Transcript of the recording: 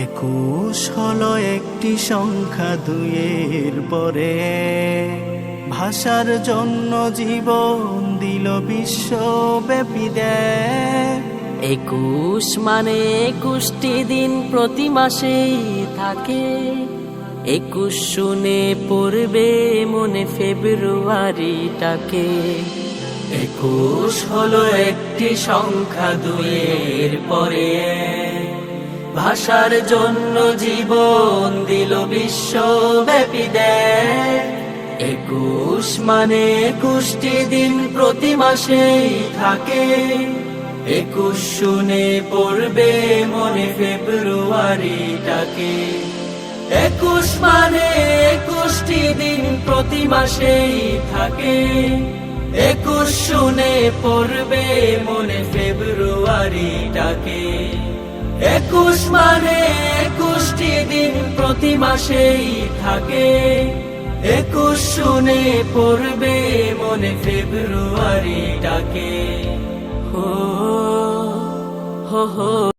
21 হলো একটি সংখ্যা, দুইয়ের পরে ভাষার জন্য জীবন দিল বিশ্বব্যাপী দেয়। 21 মানে 21টি দিন প্রতি মাসেই থাকে। 21 শুনে পড়বে মনে ফেব্রুয়ারিটাকে। 21 হলো একটি সংখ্যা, দুইয়ের পরে ভাষার জন্য জীবন দিল বিশ্বব্যাপী দেয়। 21 মানে 21টি দিন প্রতি মাসেই থাকে। 21 শুনে পড়বে মনে ফেব্রুয়ারিটাকে। 21 মানে 21টি দিন প্রতি মাসেই থাকে। 21 শুনে পড়বে মনে ফেব্রুয়ারিটাকে। 21 মানে 21টি দিন প্রতি মাসেই থাকে। 21 শুনে পড়বে মনে ফেব্রুয়ারিটাকে। হো হো হো।